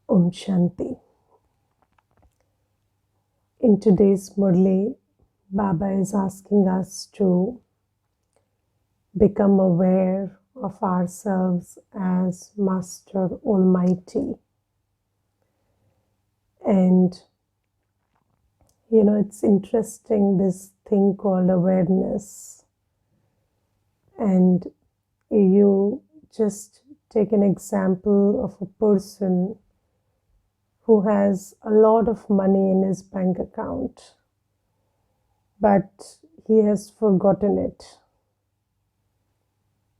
Om Shanti. In today's Murli, Baba is asking us to become aware of ourselves as Master Almighty. And it's interesting, this thing called awareness. And you just take an example of a person who has a lot of money in his bank account, but he has forgotten it.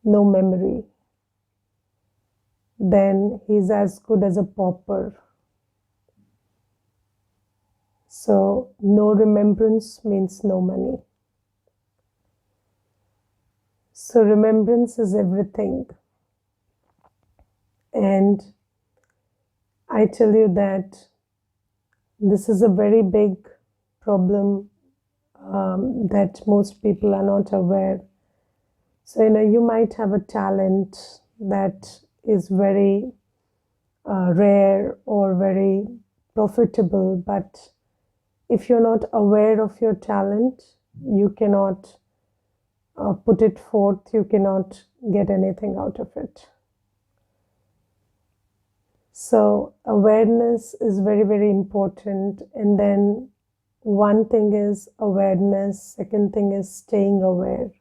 No memory. Then he's as good as a pauper. So no remembrance means no money. So remembrance is everything. And I tell you that this is a very big problem that most people are not aware. So, you might have a talent that is very rare or very profitable, but if you're not aware of your talent, you cannot put it forth, you cannot get anything out of it. So awareness is very, very important. And then one thing is awareness, second thing is staying aware.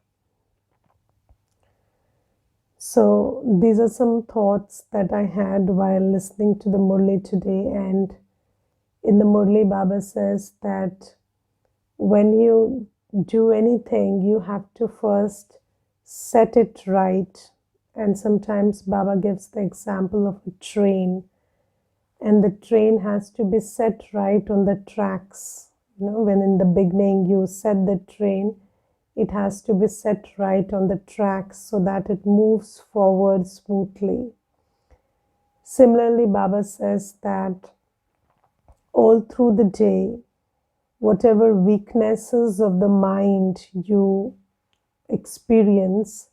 So these are some thoughts that I had while listening to the Murli today. And in the Murli, Baba says that when you do anything, you have to first set it right. And sometimes Baba gives the example of a train, and the train has to be set right on the tracks. When in the beginning you set the train, it has to be set right on the tracks so that it moves forward smoothly. Similarly, Baba says that all through the day, whatever weaknesses of the mind you experience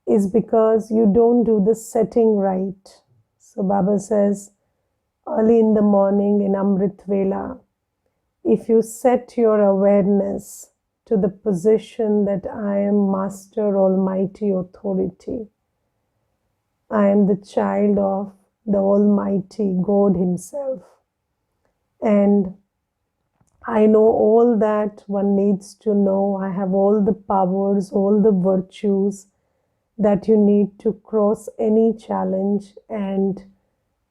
is because you don't do the setting right. So Baba says, early in the morning in Amrit Vela, if you set your awareness to the position that I am Master Almighty Authority, I am the child of the Almighty God Himself, and I know all that one needs to know. I have all the powers, all the virtues that you need to cross any challenge, and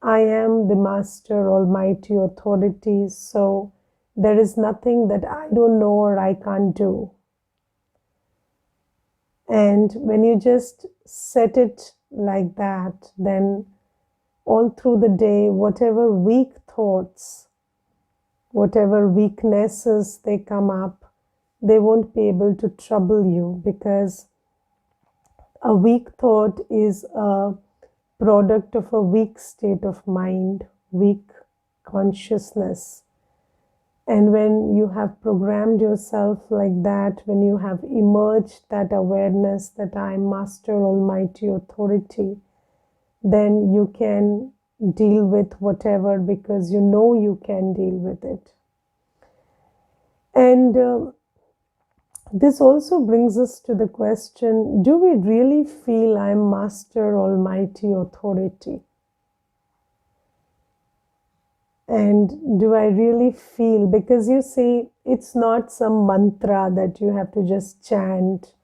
I am the Master Almighty Authority, so there is nothing that I don't know or I can't do. And when you just set it like that, then all through the day, whatever weak thoughts, whatever weaknesses they come up, they won't be able to trouble you, because a weak thought is a product of a weak state of mind, weak consciousness. And when you have programmed yourself like that, when you have emerged that awareness that I am Master Almighty Authority, then you can deal with whatever, because you know you can deal with it. And this also brings us to the question, do we really feel I am Master Almighty Authority? And do I really feel, because you see, it's not some mantra that you have to just chant,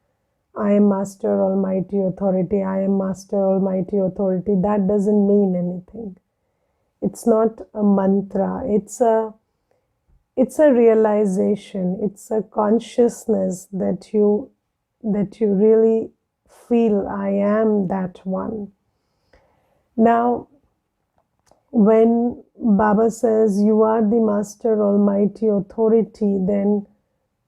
I am Master Almighty Authority, I am Master Almighty Authority. That doesn't mean anything. It's not a mantra, it's a realization, it's a consciousness that you really feel I am that one. Now, when Baba says you are the Master Almighty Authority, then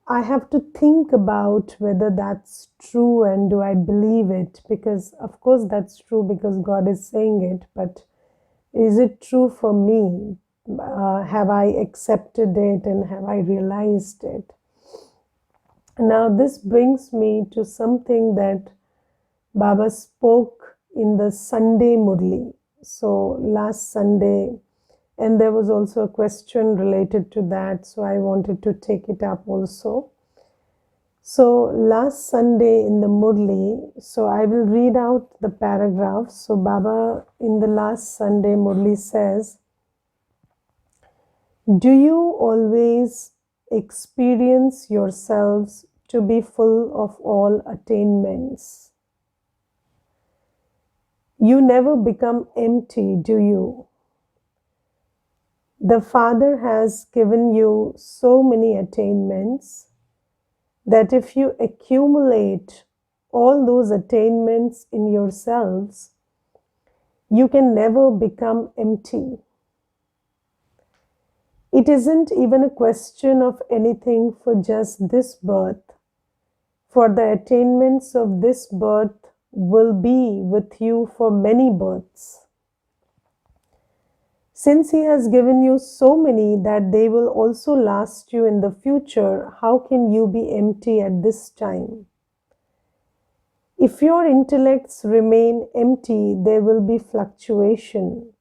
I have to think about whether that's true and do I believe it, because of course that's true because God is saying it, but is it true for me? Have I accepted it and have I realized it? Now this brings me to something that Baba spoke in the Sunday Murli. So last Sunday, And there was also a question related to that, so I wanted to take it up also. So last Sunday in the Murli, so I will read out the paragraph. So Baba in the last Sunday Murli says, do you always experience yourselves to be full of all attainments? You never become empty, do you? The Father has given you so many attainments that if you accumulate all those attainments in yourselves, you can never become empty. It isn't even a question of anything for just this birth, for the attainments of this birth will be with you for many births. Since He has given you so many that they will also last you in the future, how can you be empty at this time? If your intellects remain empty, there will be fluctuation.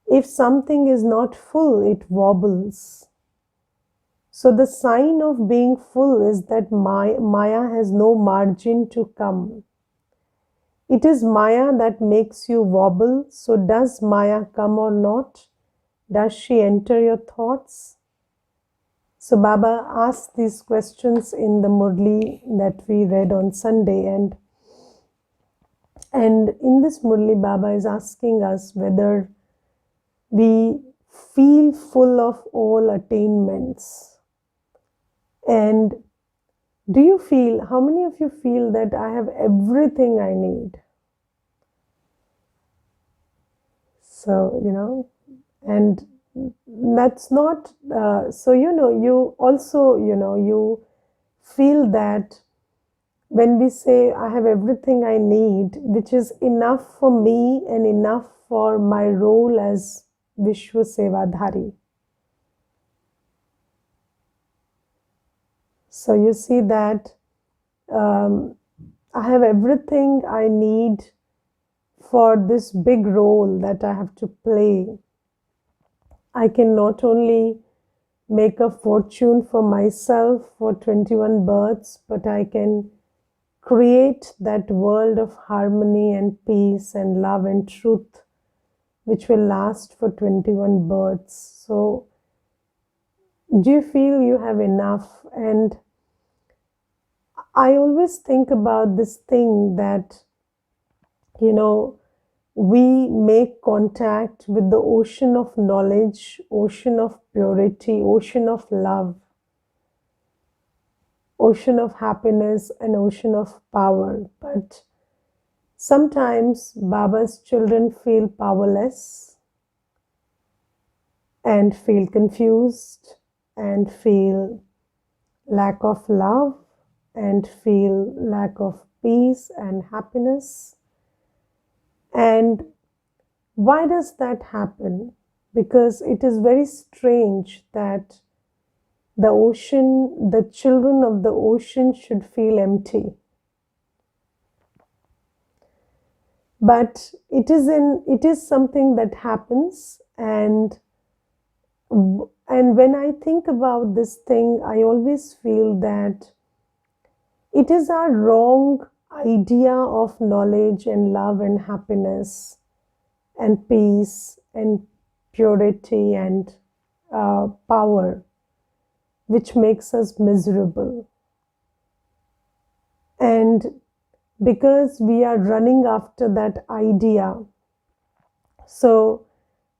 If something is not full, it wobbles. So the sign of being full is that Maya has no margin to come. It is Maya that makes you wobble. So does Maya come or not? Does she enter your thoughts? So Baba asked these questions in the Murli that we read on Sunday, and in this Murli, Baba is asking us whether we feel full of all attainments. And do you feel, how many of you feel that I have everything I need? So, and that's not, so, you also, you feel that when we say I have everything I need, which is enough for me and enough for my role as Vishwa Sevadhari. So you see that I have everything I need for this big role that I have to play. I can not only make a fortune for myself for 21 births, but I can create that world of harmony and peace and love and truth, which will last for 21 births. So, do you feel you have enough? And I always think about this thing that, we make contact with the ocean of knowledge, ocean of purity, ocean of love, ocean of happiness, and ocean of power. But sometimes Baba's children feel powerless and feel confused and feel lack of love and feel lack of peace and happiness. And why does that happen? Because it is very strange that the ocean, the children of the ocean should feel empty. But it is something that happens, and when I think about this thing, I always feel that it is our wrong idea of knowledge and love and happiness and peace and purity and power, which makes us miserable. And because we are running after that idea, so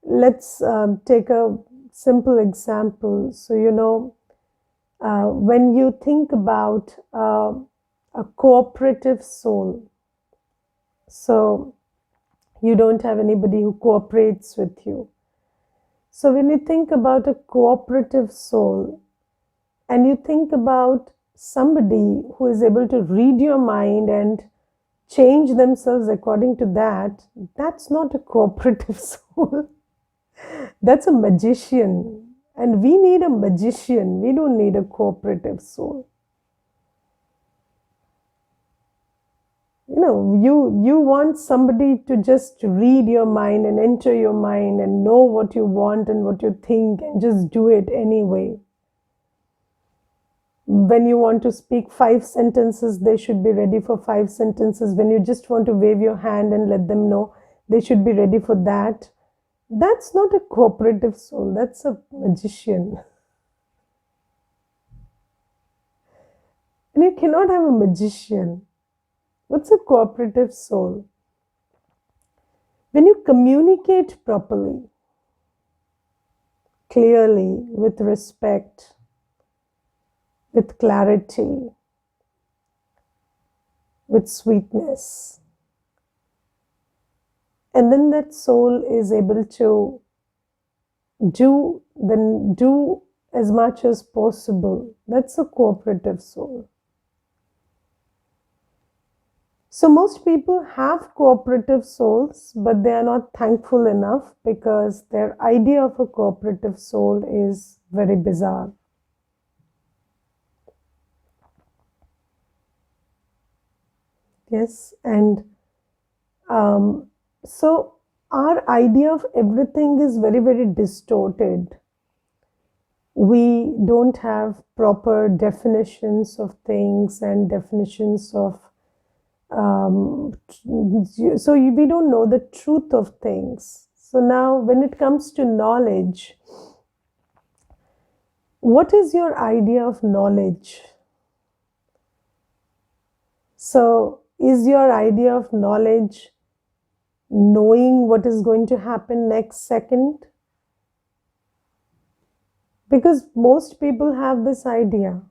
let's take a simple example. So, when you think about a cooperative soul, so you don't have anybody who cooperates with you. So when you think about a cooperative soul and you think about somebody who is able to read your mind and change themselves according to that, that's not a cooperative soul. That's a magician. And we need a magician. We don't need a cooperative soul. You want somebody to just read your mind and enter your mind and know what you want and what you think and just do it anyway. When you want to speak 5 sentences, they should be ready for 5 sentences. When you just want to wave your hand and let them know, they should be ready for that. That's not a cooperative soul, that's a magician. And you cannot have a magician. What's a cooperative soul? When you communicate properly, clearly, with respect, with clarity, with sweetness, and then that soul is able to do as much as possible. That's a cooperative soul. So most people have cooperative souls, but they are not thankful enough because their idea of a cooperative soul is very bizarre. Yes, and so our idea of everything is very, very distorted. We don't have proper definitions of things and definitions of so we don't know the truth of things. So now when it comes to knowledge, what is your idea of knowledge? So is your idea of knowledge knowing what is going to happen next second? Because most people have this idea.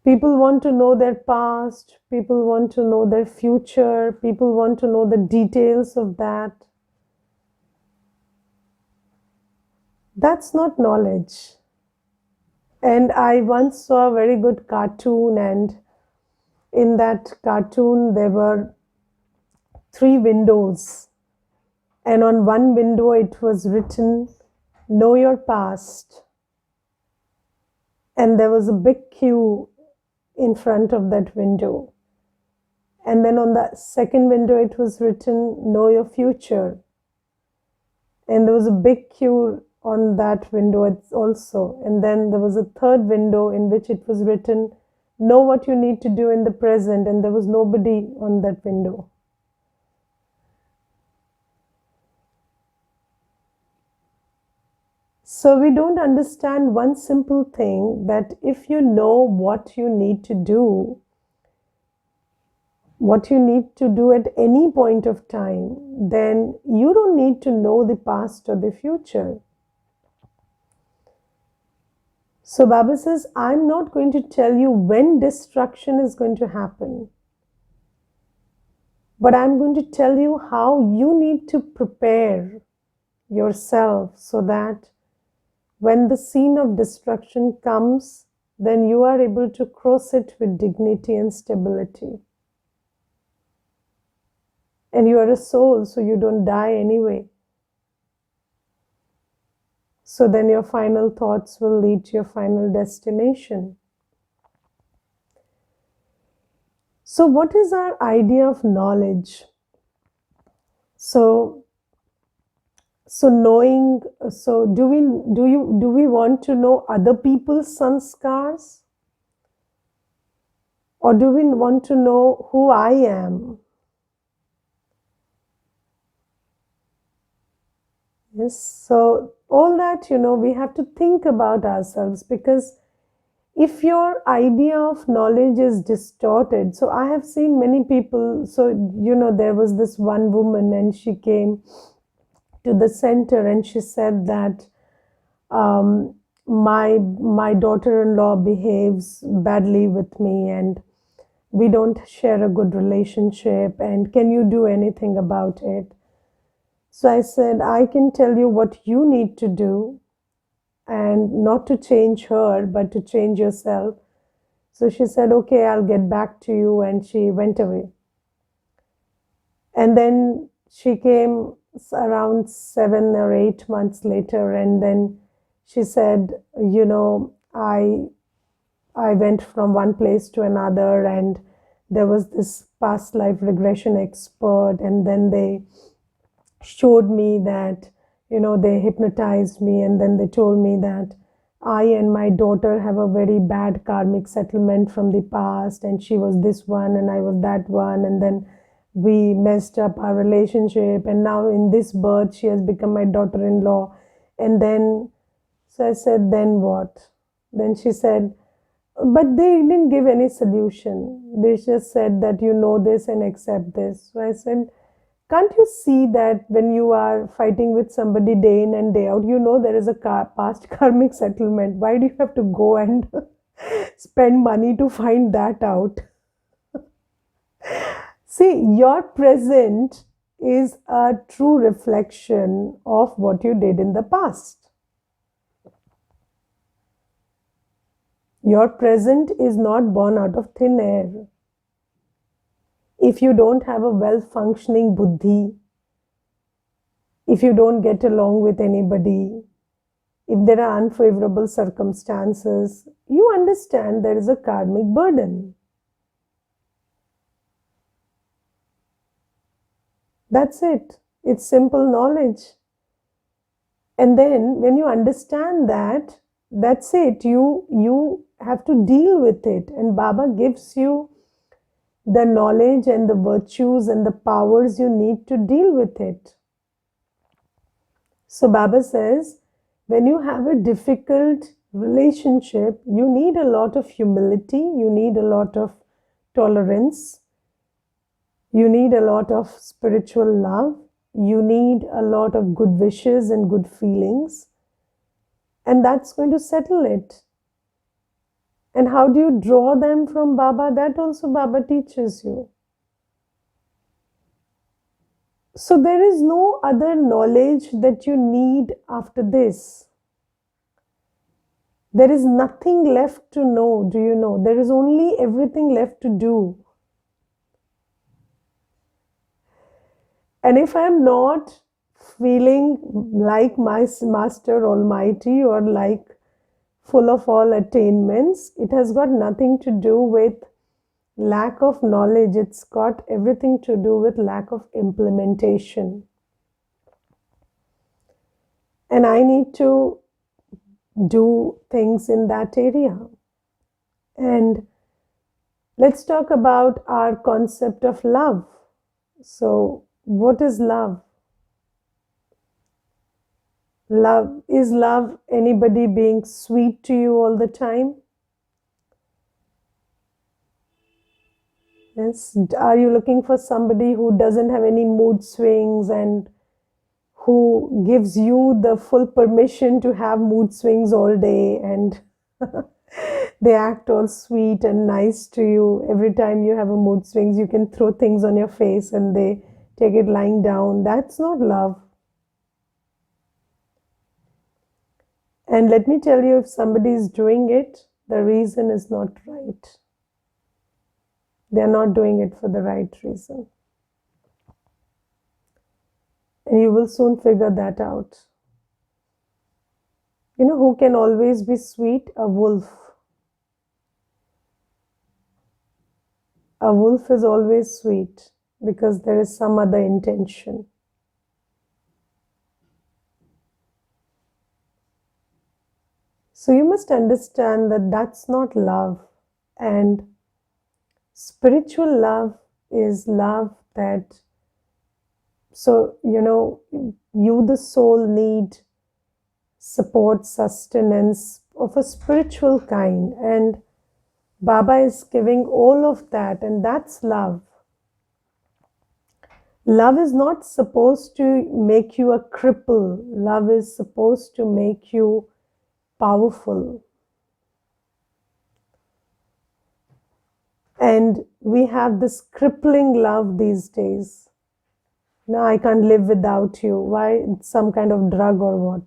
People want to know their past, people want to know their future, people want to know the details of that. That's not knowledge. And I once saw a very good cartoon, and in that cartoon there were 3 windows. And on one window it was written, "Know your past." And there was a big queue in front of that window. And then on the second window it was written, "Know your future." And there was a big queue on that window also. And then there was a third window in which it was written, "Know what you need to do in the present." And there was nobody on that window. So we don't understand one simple thing, that if you know what you need to do, what you need to do at any point of time, then you don't need to know the past or the future. So Baba says, I'm not going to tell you when destruction is going to happen, but I'm going to tell you how you need to prepare yourself so that when the scene of destruction comes, then you are able to cross it with dignity and stability. And you are a soul, so you don't die anyway. So then your final thoughts will lead to your final destination. So what is our idea of knowledge? So knowing, so do we want to know other people's sanskars? Or do we want to know who I am? Yes, so all that, we have to think about ourselves, because if your idea of knowledge is distorted, so I have seen many people, so there was this one woman and she came to the center and she said that my daughter-in-law behaves badly with me and we don't share a good relationship, and can you do anything about it? So I said, I can tell you what you need to do, and not to change her, but to change yourself. So she said, okay, I'll get back to you. And she went away. And then she came around 7 or 8 months later. And then she said, I went from one place to another, and there was this past life regression expert, and then they showed me that, they hypnotized me, and then they told me that I and my daughter have a very bad karmic settlement from the past, and she was this one and I was that one, and then we messed up our relationship, and now in this birth she has become my daughter-in-law. And then, so I said, then what? Then she said, but they didn't give any solution. They just said that you know this and accept this. So I said, can't you see that when you are fighting with somebody day in and day out, there is a past karmic settlement? Why do you have to go and spend money to find that out? See, your present is a true reflection of what you did in the past. Your present is not born out of thin air. If you don't have a well-functioning buddhi, if you don't get along with anybody, if there are unfavorable circumstances, you understand there is a karmic burden. That's it. It's simple knowledge. And then when you understand that, that's it. You have to deal with it. And Baba gives you the knowledge and the virtues and the powers you need to deal with it. So Baba says, when you have a difficult relationship, you need a lot of humility, you need a lot of tolerance, you need a lot of spiritual love, you need a lot of good wishes and good feelings, and that's going to settle it. And how do you draw them from Baba? That also Baba teaches you. So there is no other knowledge that you need after this. There is nothing left to know, do you know? There is only everything left to do. And if I am not feeling like my Master Almighty or like full of all attainments, it has got nothing to do with lack of knowledge. It's got everything to do with lack of implementation. And I need to do things in that area. And let's talk about our concept of love. So, what is love? Is love anybody being sweet to you all the time? Yes. Are you looking for somebody who doesn't have any mood swings and who gives you the full permission to have mood swings all day, and they act all sweet and nice to you? Every time you have a mood swings, you can throw things on your face and they take it lying down. That's not love. And let me tell you, if somebody is doing it, the reason is not right. They're not doing it for the right reason. And you will soon figure that out. You know who can always be sweet? A wolf. A wolf is always sweet because there is some other intention. So you must understand that that's not love. And spiritual love is love that, so, you, the soul, need support, sustenance of a spiritual kind. And Baba is giving all of that, and that's love. Love is not supposed to make you a cripple. Love is supposed to make you powerful. And we have this crippling love these days. No, I can't live without you. Why? It's some kind of drug or what?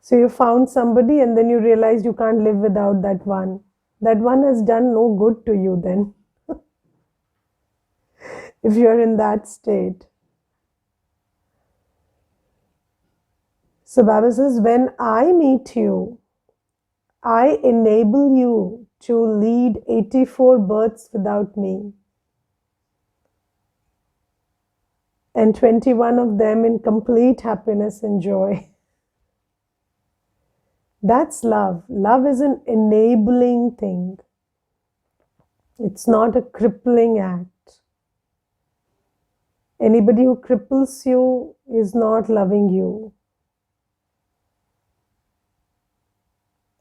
So you found somebody and then you realize you can't live without that one. That one has done no good to you then. If you're in that state. So Baba says, when I meet you, I enable you to lead 84 births without me, and 21 of them in complete happiness and joy. That's love. Love is an enabling thing. It's not a crippling act. Anybody who cripples you is not loving you.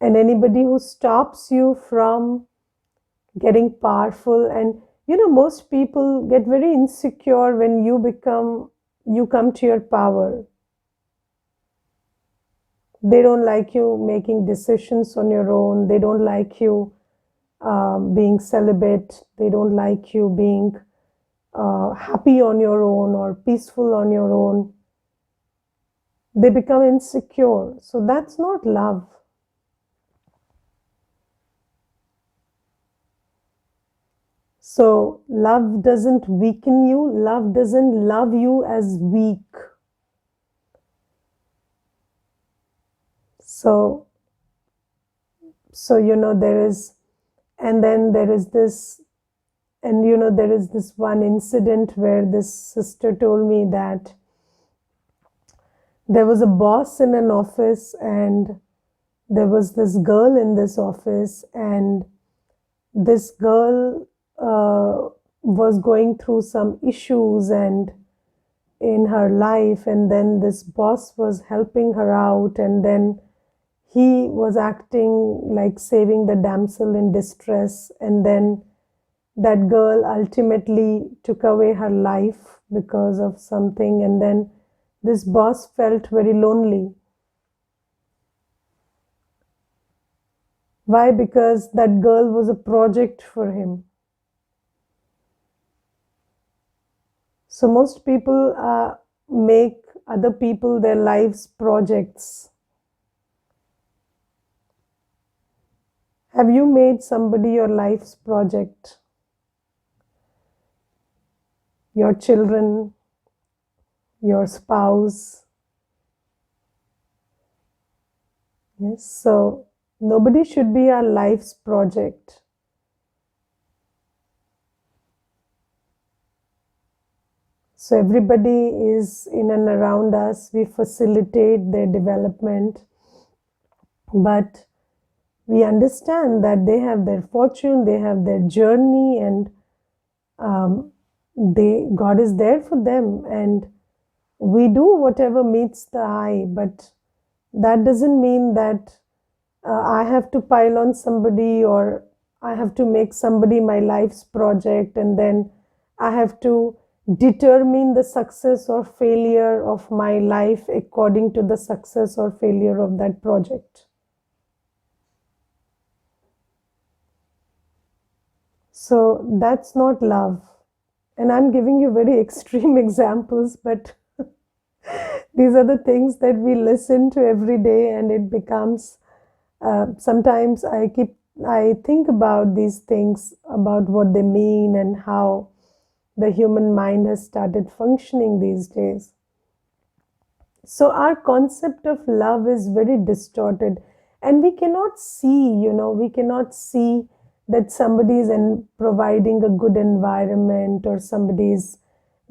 And anybody who stops you from getting powerful, and most people get very insecure when you come to your power. They don't like you making decisions on your own. They don't like you being celibate. They don't like you being happy on your own or peaceful on your own. They become insecure. So that's not love. So love doesn't weaken you. Love doesn't love you as weak. So, there is, and then there is this, and there is this one incident where this sister told me that there was a boss in an office, and there was this girl in this office, and this girl was going through some issues and in her life, and then this boss was helping her out, and then he was acting like saving the damsel in distress, and then that girl ultimately took away her life because of something, and then this boss felt very lonely. Why? Because that girl was a project for him. So most people make other people their lives projects. Have you made somebody your life's project? Your children, your spouse? Yes, so nobody should be our life's project. So everybody is in and around us. We facilitate their development, but we understand that they have their fortune, they have their journey, and God is there for them, and we do whatever meets the eye. But that doesn't mean that I have to pile on somebody, or I have to make somebody my life's project, and then I have to determine the success or failure of my life according to the success or failure of that project. So that's not love. And I'm giving you very extreme examples, but these are the things that we listen to every day, and it becomes sometimes I think about these things, about what they mean and how the human mind has started functioning these days. So our concept of love is very distorted, and we cannot see, we cannot see that somebody is providing a good environment, or somebody is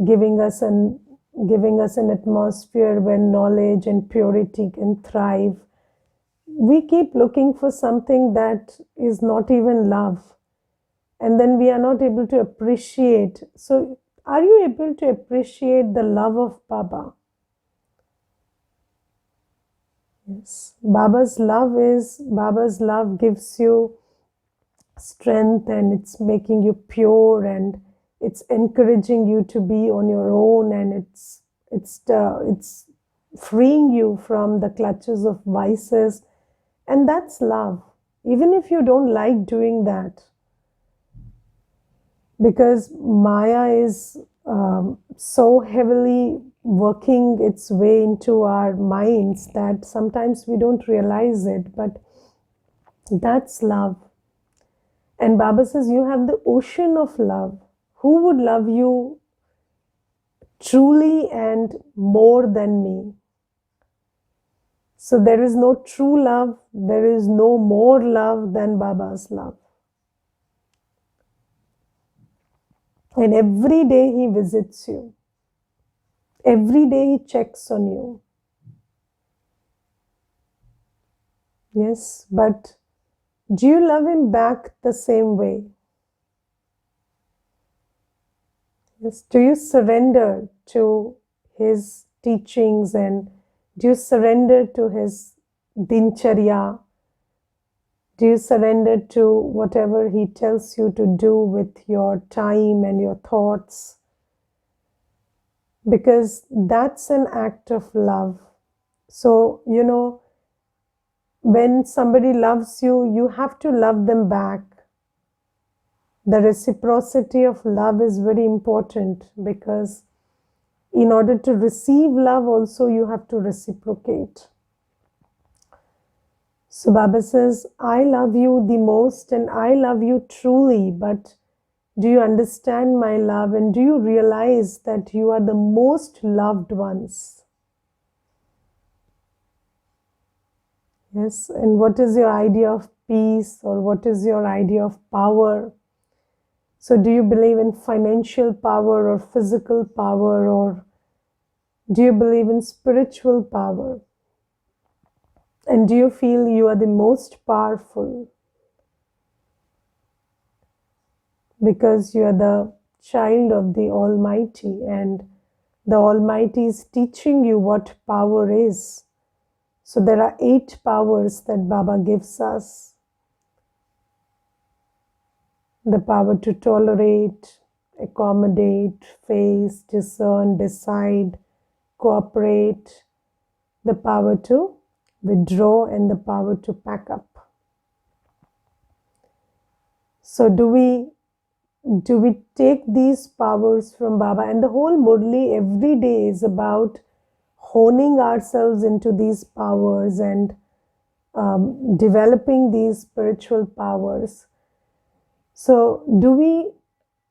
giving us an atmosphere where knowledge and purity can thrive. We keep looking for something that is not even love, and then we are not able to appreciate. So are you able to appreciate the love of Baba? Yes. Baba's love gives you strength, and it's making you pure, and it's encouraging you to be on your own, and it's freeing you from the clutches of vices, and that's love. Even if you don't like doing that, because Maya is so heavily working its way into our minds that sometimes we don't realize it, but that's love. And Baba says, you have the ocean of love. Who would love you truly and more than me? So there is no true love, there is no more love than Baba's love. And every day he visits you. Every day he checks on you. Yes, but do you love him back the same way? Yes. Do you surrender to his teachings, and do you surrender to his dincharya? Do you surrender to whatever he tells you to do with your time and your thoughts? Because that's an act of love. So, when somebody loves you, you have to love them back. The reciprocity of love is very important, because in order to receive love also you have to reciprocate. So Baba says, I love you the most and I love you truly, but do you understand my love, and do you realize that you are the most loved ones? Yes, and what is your idea of peace, or what is your idea of power? So do you believe in financial power or physical power, or do you believe in spiritual power? And do you feel you are the most powerful because you are the child of the Almighty, and the Almighty is teaching you what power is? So there are 8 powers that Baba gives us. The power to tolerate, accommodate, face, discern, decide, cooperate, the power to withdraw, and the power to pack up. So do we take these powers from Baba? And the whole Murli every day is about honing ourselves into these powers and developing these spiritual powers. So do we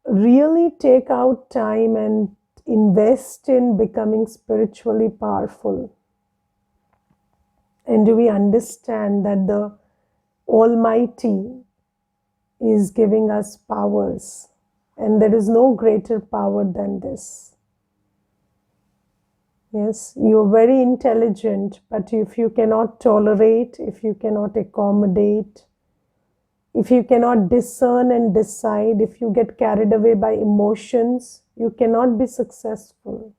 really take out time and invest in becoming spiritually powerful? And do we understand that the Almighty is giving us powers, and there is no greater power than this? Yes, you're very intelligent, but if you cannot tolerate, if you cannot accommodate, if you cannot discern and decide, if you get carried away by emotions, you cannot be successful.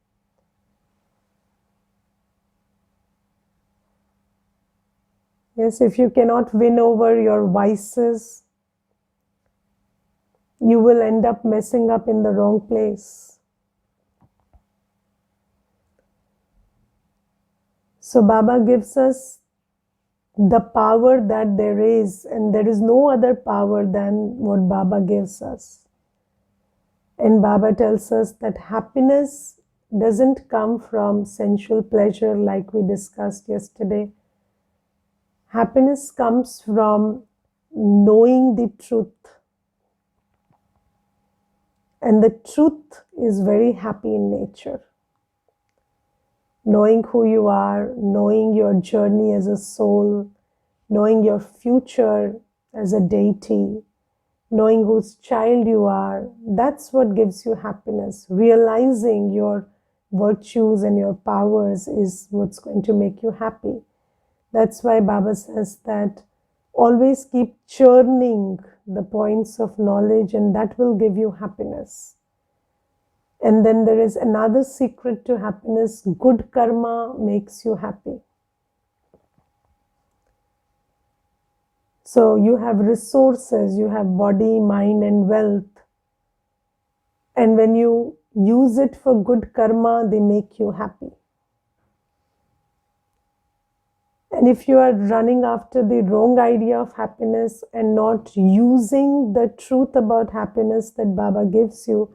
Yes, if you cannot win over your vices, you will end up messing up in the wrong place. So Baba gives us the power that there is, and there is no other power than what Baba gives us. And Baba tells us that happiness doesn't come from sensual pleasure like we discussed yesterday. Happiness comes from knowing the truth. And the truth is very happy in nature. Knowing who you are, knowing your journey as a soul, knowing your future as a deity, knowing whose child you are, that's what gives you happiness. Realizing your virtues and your powers is what's going to make you happy. That's why Baba says that always keep churning the points of knowledge, and that will give you happiness. And then there is another secret to happiness. Good karma makes you happy. So you have resources, you have body, mind, and wealth. And when you use it for good karma, they make you happy. And if you are running after the wrong idea of happiness and not using the truth about happiness that Baba gives you,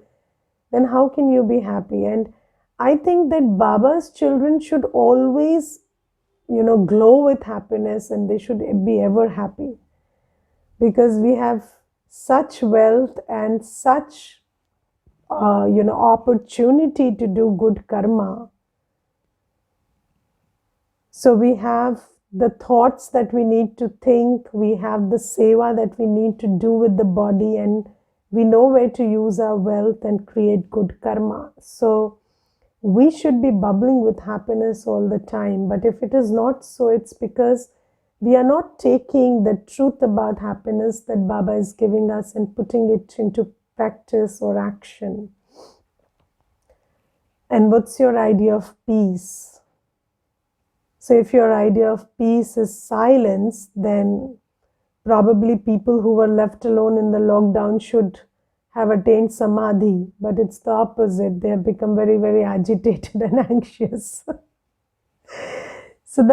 then how can you be happy? And I think that Baba's children should always, glow with happiness, and they should be ever happy. Because we have such wealth and such, opportunity to do good karma. So we have the thoughts that we need to think, we have the seva that we need to do with the body, and we know where to use our wealth and create good karma. So we should be bubbling with happiness all the time. But if it is not so, it's because we are not taking the truth about happiness that Baba is giving us and putting it into practice or action. And what's your idea of peace? So if your idea of peace is silence, then probably people who were left alone in the lockdown should have attained samadhi, but it's the opposite. They have become very, very agitated and anxious. So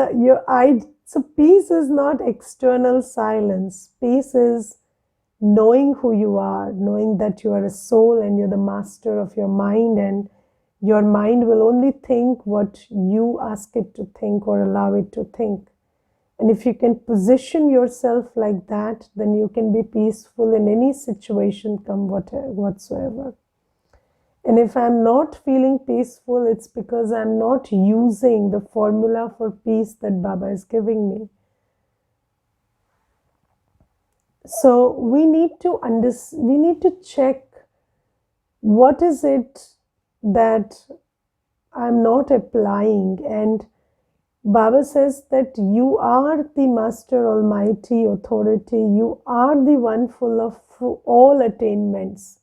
peace is not external silence. Peace is knowing who you are, knowing that you are a soul and you're the master of your mind, and your mind will only think what you ask it to think or allow it to think. And if you can position yourself like that, then you can be peaceful in any situation, come whatsoever. And if I'm not feeling peaceful, it's because I'm not using the formula for peace that Baba is giving me. So we need to check what is it that I'm not applying. And Baba says that you are the Master Almighty Authority. You are the one full of all attainments.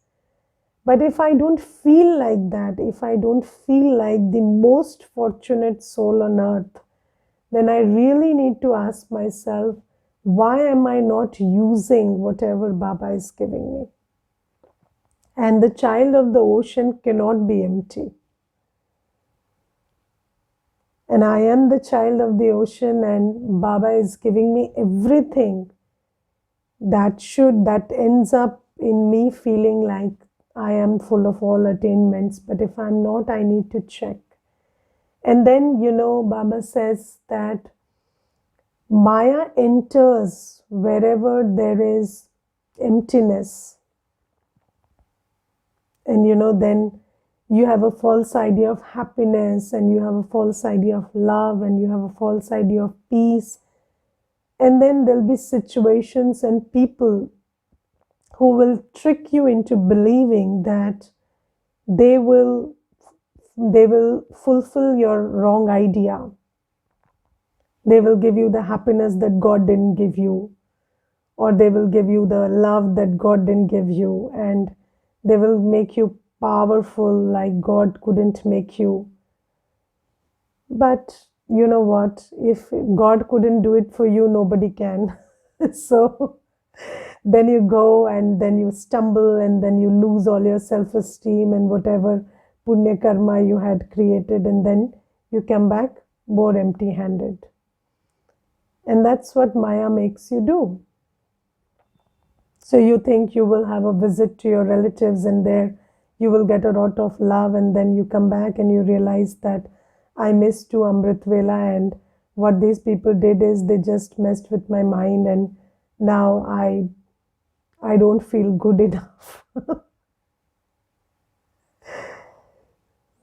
But if I don't feel like that, if I don't feel like the most fortunate soul on earth, then I really need to ask myself, why am I not using whatever Baba is giving me? And the child of the ocean cannot be empty. And I am the child of the ocean, and Baba is giving me everything that ends up in me feeling like I am full of all attainments. But if I'm not, I need to check. And then, Baba says that Maya enters wherever there is emptiness. And then you have a false idea of happiness, and you have a false idea of love, and you have a false idea of peace. And then there'll be situations and people who will trick you into believing that they will fulfill your wrong idea. They will give you the happiness that God didn't give you, or they will give you the love that God didn't give you, and they will make you powerful like God couldn't make you. But you know what? If God couldn't do it for you, nobody can. So then you go and then you stumble, and then you lose all your self-esteem and whatever punya karma you had created, and then you come back more empty-handed. And that's what Maya makes you do. So you think you will have a visit to your relatives, and there you will get a lot of love, and then you come back and you realize that I missed to Amrit Vela, and what these people did is they just messed with my mind, and now I don't feel good enough.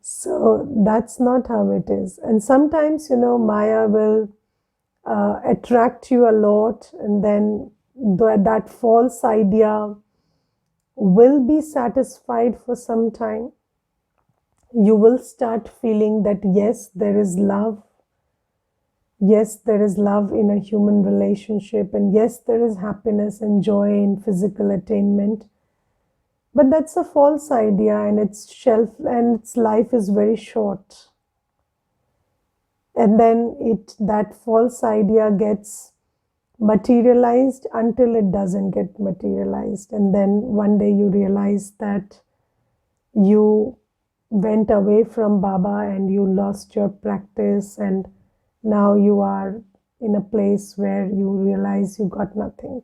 So that's not how it is. And sometimes, Maya will attract you a lot, and then that false idea will be satisfied for some time. You will start feeling that yes, there is love. Yes, there is love in a human relationship, and yes, there is happiness and joy in physical attainment. But that's a false idea, and its life is very short. And then that false idea gets materialized until it doesn't get materialized. And then one day you realize that you went away from Baba and you lost your practice, and now you are in a place where you realize you got nothing.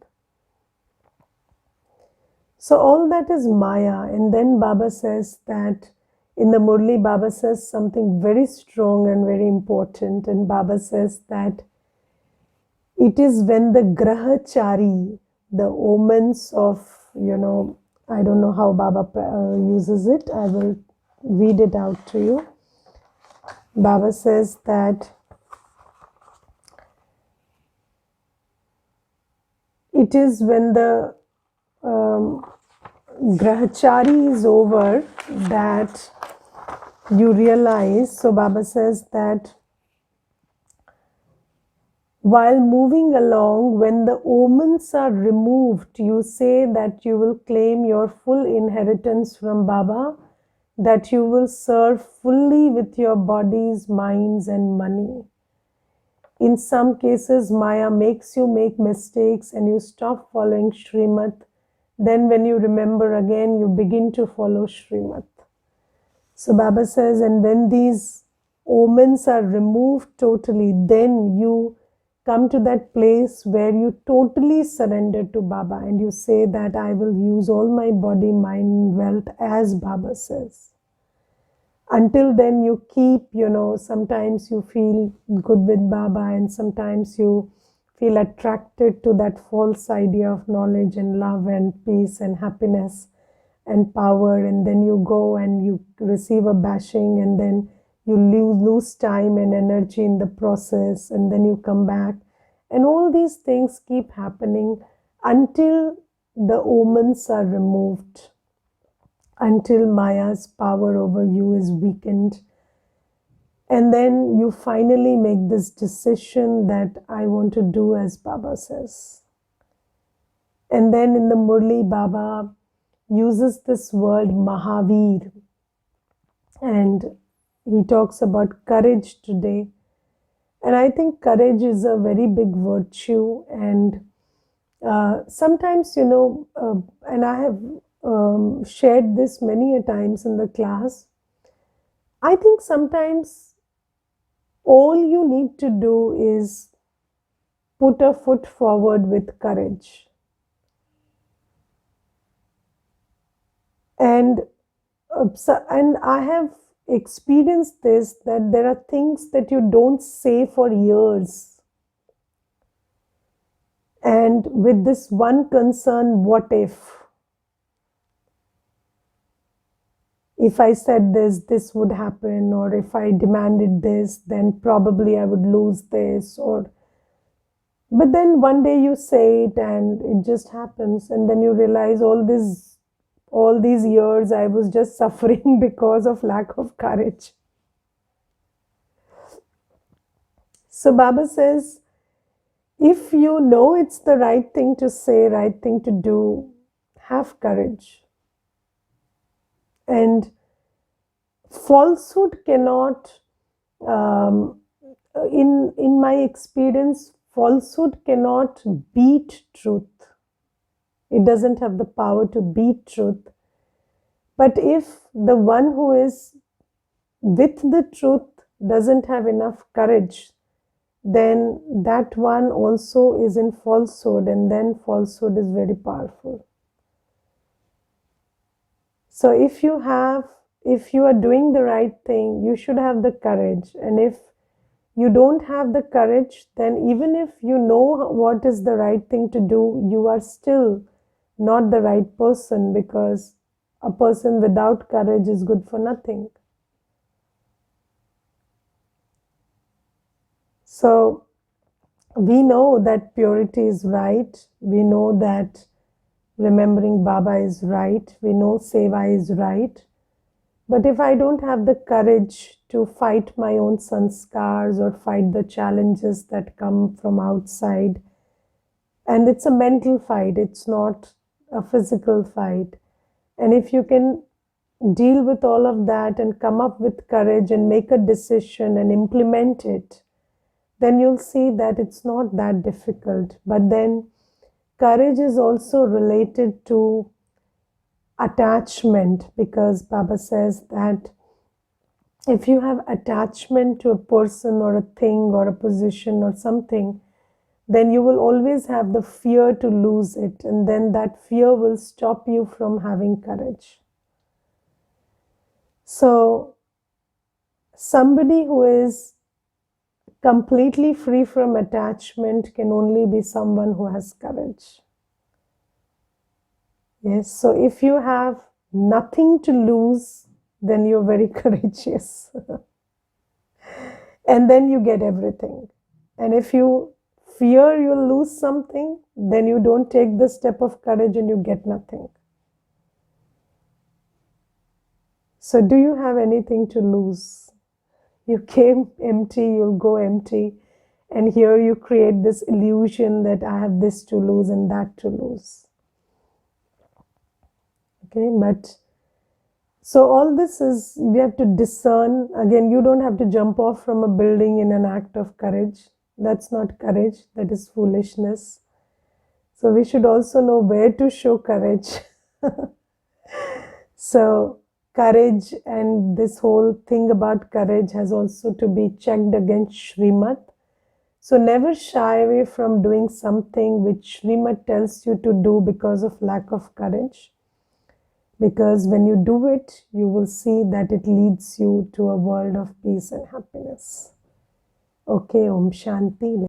So all that is Maya. And then Baba says that in the Murli, Baba says something very strong and very important. And Baba says that it is when the grahachari, the omens of, I don't know how Baba uses it. I will read it out to you. Baba says that it is when the um, grahachari is over that you realize. So Baba says that while moving along, when the omens are removed, you say that you will claim your full inheritance from Baba, that you will serve fully with your bodies, minds, and money. In some cases, Maya makes you make mistakes and you stop following Srimad. Then, when you remember again, you begin to follow Srimad. So, Baba says, and when these omens are removed totally, then you come to that place where you totally surrender to Baba and you say that I will use all my body, mind, and wealth as Baba says. Until then, you keep, sometimes you feel good with Baba and sometimes you feel attracted to that false idea of knowledge and love and peace and happiness and power, and then you go and you receive a bashing, and then you lose time and energy in the process, and then you come back, and all these things keep happening until the omens are removed, until Maya's power over you is weakened. And then you finally make this decision that I want to do as Baba says. And then in the Murli, Baba uses this word Mahavir, and he talks about courage today. And I think courage is a very big virtue, and sometimes, and I have shared this many a times in the class, I think sometimes all you need to do is put a foot forward with courage. And I have experienced this, that there are things that you don't say for years. And with this one concern, what if? If I said this, this would happen, or if I demanded this, then probably I would lose this, but then one day you say it and it just happens, and then you realize all these years I was just suffering because of lack of courage. So Baba says, if you know it's the right thing to say, right thing to do, have courage. And falsehood cannot, in my experience, falsehood cannot beat truth. It doesn't have the power to beat truth. But if the one who is with the truth doesn't have enough courage, then that one also is in falsehood, and then falsehood is very powerful. So if you are doing the right thing, you should have the courage. And if you don't have the courage, then even if you know what is the right thing to do, you are still not the right person, because a person without courage is good for nothing. So we know that purity is right. We know that remembering Baba is right. We know Seva is right. But if I don't have the courage to fight my own sanskars or fight the challenges that come from outside, and it's a mental fight, it's not a physical fight. And if you can deal with all of that and come up with courage and make a decision and implement it, then you'll see that it's not that difficult. But then courage is also related to attachment, because Baba says that if you have attachment to a person or a thing or a position or something, then you will always have the fear to lose it, and then that fear will stop you from having courage. So somebody who is completely free from attachment can only be someone who has courage. Yes, so if you have nothing to lose, then you're very courageous. And then you get everything. And if you fear you'll lose something, then you don't take the step of courage and you get nothing. So, do you have anything to lose? You came empty, you'll go empty. And here you create this illusion that I have this to lose and that to lose. Okay, but so all this is, we have to discern. Again, you don't have to jump off from a building in an act of courage. That's not courage, that is foolishness. So we should also know where to show courage. So courage and this whole thing about courage has also to be checked against Srimad. So never shy away from doing something which Srimad tells you to do because of lack of courage. Because when you do it, you will see that it leads you to a world of peace and happiness. Okay, Om Shanti.